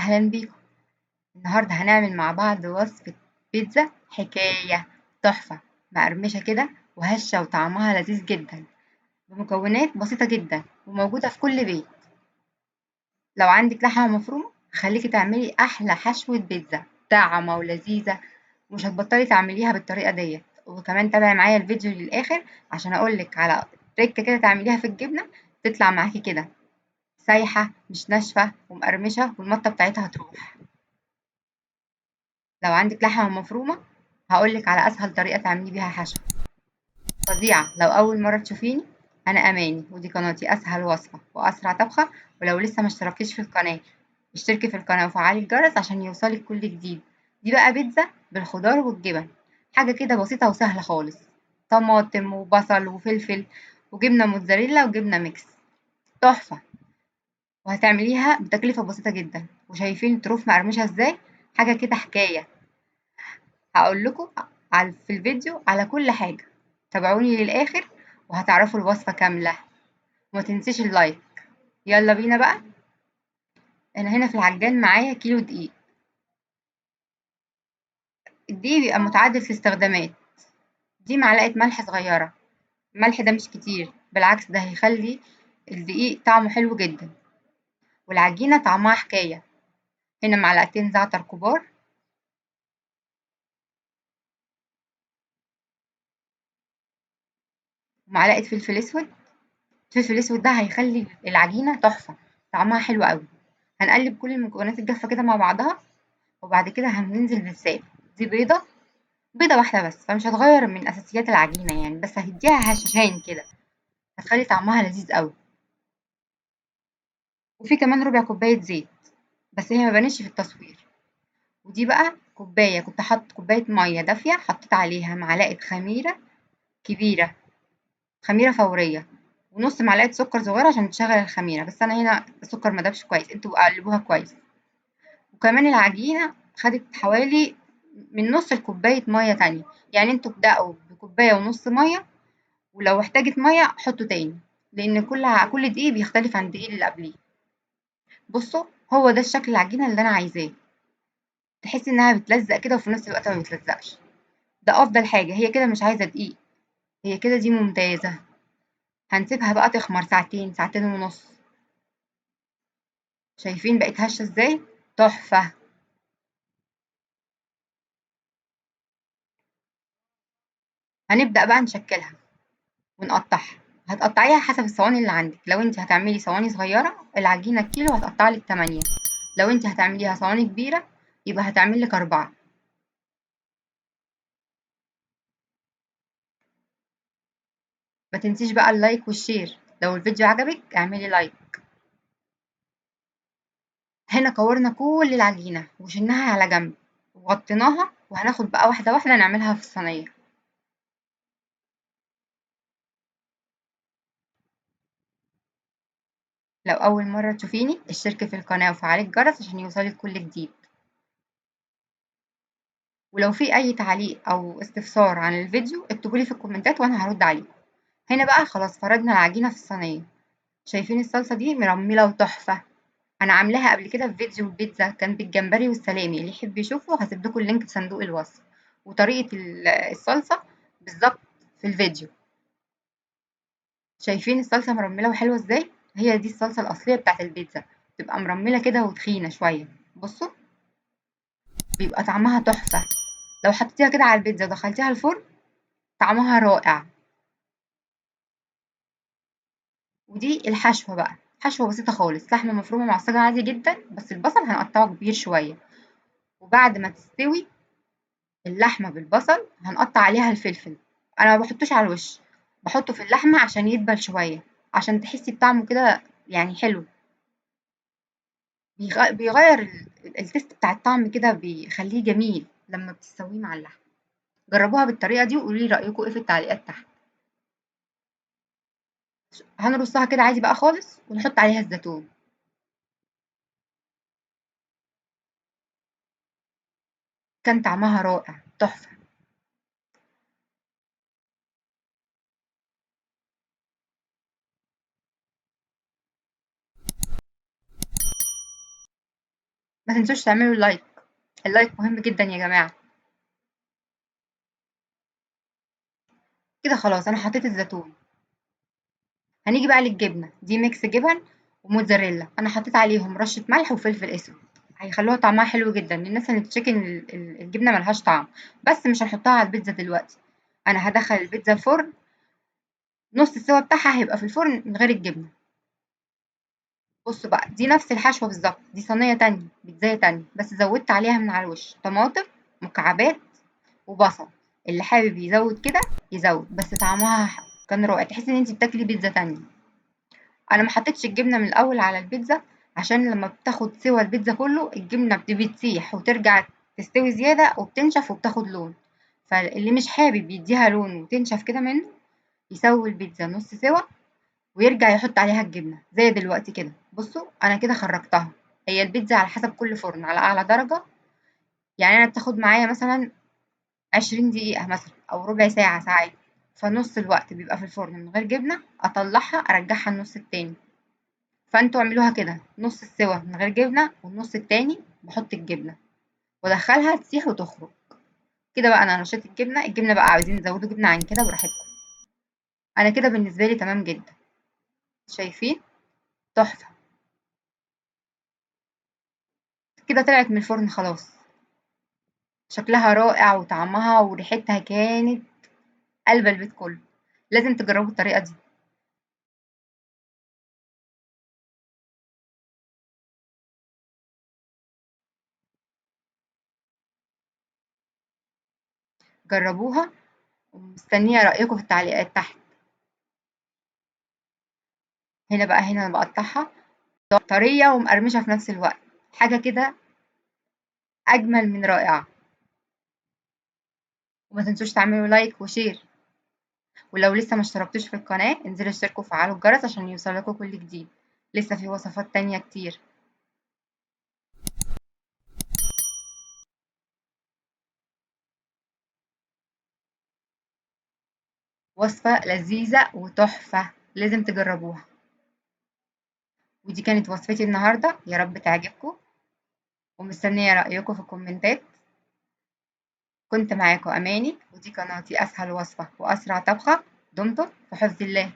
أهلا بيكم. النهاردة هنعمل مع بعض وصفة بيتزا حكاية تحفة، مقرمشة كده وهشة وطعمها لذيذ جدا بمكونات بسيطة جدا وموجودة في كل بيت. لو عندك لحمة مفرومة خليكي تعملي أحلى حشوة بيتزا طعمة ولذيذة، ومش هتبطلي تعمليها بالطريقة ديت. وكمان تابعي معايا الفيديو للآخر عشان أقولك على تريكة كده تعمليها في الجبنة تطلع معاكي كده سايحة مش ناشفة ومقرمشة والمطة بتاعتها هتروح. لو عندك لحمة مفرومة هقولك على أسهل طريقة تعملي بيها حشو فظيعة. لو أول مرة تشوفيني، أنا أماني ودي قناتي أسهل وصفة وأسرع طبخة. ولو لسه ما اشتركتيش في القناة اشتركي في القناة وفعلي الجرس عشان يوصلك كل جديد. دي بقى بيتزا بالخضار والجبن، حاجة كده بسيطة وسهلة خالص. طماطم وبصل وفلفل وجبنة موتزاريلا وجبنة ميكس، تحفة. وهتعمليها بتكلفة بسيطة جدا. وشايفين الطروف مقرمشة ازاي؟ حاجة كده حكاية. هقول لكم في الفيديو على كل حاجة، تابعوني للآخر وهتعرفوا الوصفة كاملة. وما تنسيش اللايك. يلا بينا بقى. أنا هنا في العجان معايا كيلو دقيق. الدقيق بيبقى متعدد الاستخدامات. دي معلقة ملح صغيرة، الملح ده مش كتير، بالعكس ده هيخلي الدقيق طعمه حلو جدا. والعجينة طعمها حكاية. هنا معلقتين زعتر كبار، ومعلقة فلفل اسود. الفلفل الاسود ده هيخلي العجينة تحفة، طعمها حلو قوي. هنقلب كل المكونات الجافة كده مع بعضها، وبعد كده هننزل بالسائل. دي بيضة، بيضة واحدة بس، فمش هتغير من أساسيات العجينة يعني، بس هتديها هشاشان كده، هتخلي طعمها لذيذ قوي. وفي كمان ربع كوباية زيت، بس هي ما بانتش في التصوير. ودي بقى كوباية، كنت حاطة كوباية مية دافية حطيت عليها معلقة خميرة كبيرة، خميرة فورية، ونص معلقة سكر صغيرة عشان تشغل الخميرة. بس أنا هنا السكر مدابش كويس، انتوا قلبوها كويس. وكمان العجينة خدت حوالي من نص الكوباية مية تانية، يعني انتوا ابدأوا بكوباية ونص مية، ولو احتاجت مية حطوا تاني، لأن كل دقيق بيختلف عن الدقيق اللي قبليه. بصوا، هو ده الشكل العجينة اللي أنا عايزاه، تحسي إنها بتلزق كده وفي نفس الوقت ما بتلزقش. ده أفضل حاجة، هي كده مش عايزة دقيق، هي كده دي ممتازة. هنسيبها بقى تخمر ساعتين، ساعتين ونص. شايفين بقت هشة ازاي؟ تحفة. هنبدأ بقى نشكلها ونقطعها. هتقطعيها حسب الصواني اللي عندك. لو انت هتعملي صواني صغيرة العجينة كيلو هتقطع لك 8، لو انت هتعمليها صواني كبيرة يبقى هتعمل لك 4. ما تنسيش بقى اللايك والشير، لو الفيديو عجبك اعملي لايك. هنا كورنا كل العجينة وشلناها على جنب وغطيناها، وهناخد بقى واحدة واحدة نعملها في الصينية. لو أول مرة تشوفيني اشتركي في القناة وفعلي الجرس عشان يوصلك كل جديد. ولو في أي تعليق أو استفسار عن الفيديو اكتبولي في الكومنتات وأنا هرد عليكم. هنا بقى خلاص فردنا العجينة في الصينية. شايفين الصلصة دي مرملة وتحفة. أنا عاملاها قبل كده في فيديو البيتزا، كان بالجمبري والسلامي، اللي يحب يشوفه هسيب لكم اللينك في صندوق الوصف، وطريقة الصلصة بالظبط في الفيديو. شايفين الصلصة مرملة وحلوة ازاي؟ هي دي الصلصة الأصلية بتاعت البيتزا، تبقى مرملة كده وتخينة شوية. بصوا، بيبقى طعمها تحفة. لو حطيتيها كده على البيتزا ودخلتيها الفرن طعمها رائع. ودي الحشوة بقى، حشوة بسيطة خالص، لحمة مفرومة معصجة عادي جدا، بس البصل هنقطعه كبير شوية. وبعد ما تستوي اللحمة بالبصل هنقطع عليها الفلفل. أنا ما بحطوش على الوش، بحطه في اللحمة عشان يدبل شوية، عشان تحسي بطعمه كده يعني حلو. بيغير التست بتاع الطعم كده، بيخليه جميل لما بتسويه مع اللحمة. جربوها بالطريقة دي وقولي لي رأيكم ايه في التعليقات تحت. هنرصها كده عادي بقى خالص ونحط عليها الزيتون. كان طعمها رائع تحفة. ما تنسوش تعملوا لايك، اللايك مهم جدا يا جماعة. كده خلاص أنا حطيت الزيتون. هنيجي بقى للجبنة، دي ميكس جبن وموتزاريلا، أنا حطيت عليهم رشة ملح وفلفل أسود، هيخلوها طعمها حلو جدا للناس اللي بتشكي إن الجبنة ملهاش طعم. بس مش هنحطها على البيتزا دلوقتي، أنا هدخل البيتزا الفرن، نص السوا بتاعها هيبقى في الفرن من غير الجبنة. بصوا بقى، دي نفس الحشوة بالظبط، دي صينية تانية، بيتزاية تانية، بس زودت عليها من على الوش طماطم مكعبات وبصل. اللي حابب يزود كده يزود، بس طعمها كان رائع، تحسي ان انت بتاكلي بيتزا تانية. انا ما حطيتش الجبنة من الاول على البيتزا، عشان لما بتاخد سوا البيتزا كله الجبنة بتسيح وترجع تستوي زيادة وبتنشف وبتاخد لون. فاللي مش حابب يديها لون وتنشف كده منه، يسوي البيتزا نص سوا ويرجع يحط عليها الجبنة زي دلوقتي كده. بصوا انا كده خرجتها. هي البيتزا على حسب كل فرن على اعلى درجة، يعني انا بتاخد معايا مثلا 20 دقيقة مثلا أو ربع ساعة ساعات، فنص الوقت بيبقى في الفرن من غير جبنة، أطلعها أرجعها النص التاني. فانتوا اعملوها كده، نص السوا من غير جبنة والنص التاني بحط الجبنة وادخلها تسيح وتخرج. كده بقى أنا رشيت الجبنة. الجبنة بقى عايزين تزودوا جبنة عن كده براحتكم، أنا كده بالنسبة لي تمام جدا. شايفين؟ تحفة. كده طلعت من الفرن خلاص، شكلها رائع وطعمها وريحتها كانت قلب البيت كله. لازم تجربوا الطريقة دي. جربوها ومستنية رأيكم في التعليقات تحت. هنا بقى، هنا أنا بقطعها طرية ومقرمشة في نفس الوقت، حاجة كده أجمل من رائعة. وما تنسوش تعملوا لايك وشير، ولو لسه ما اشتركتوش في القناة انزلوا اشتركوا وفعلوا الجرس عشان يوصلكوا كل جديد. لسه في وصفات تانية كتير. وصفة لذيذة وتحفة، لازم تجربوها. ودي كانت وصفتي النهاردة، يا رب تعجبكم، ومستنية رأيكم في الكومنتات. كنت معاكم أماني، ودي قناتي أسهل وصفة وأسرع طبخة. دمتم في حفظ الله.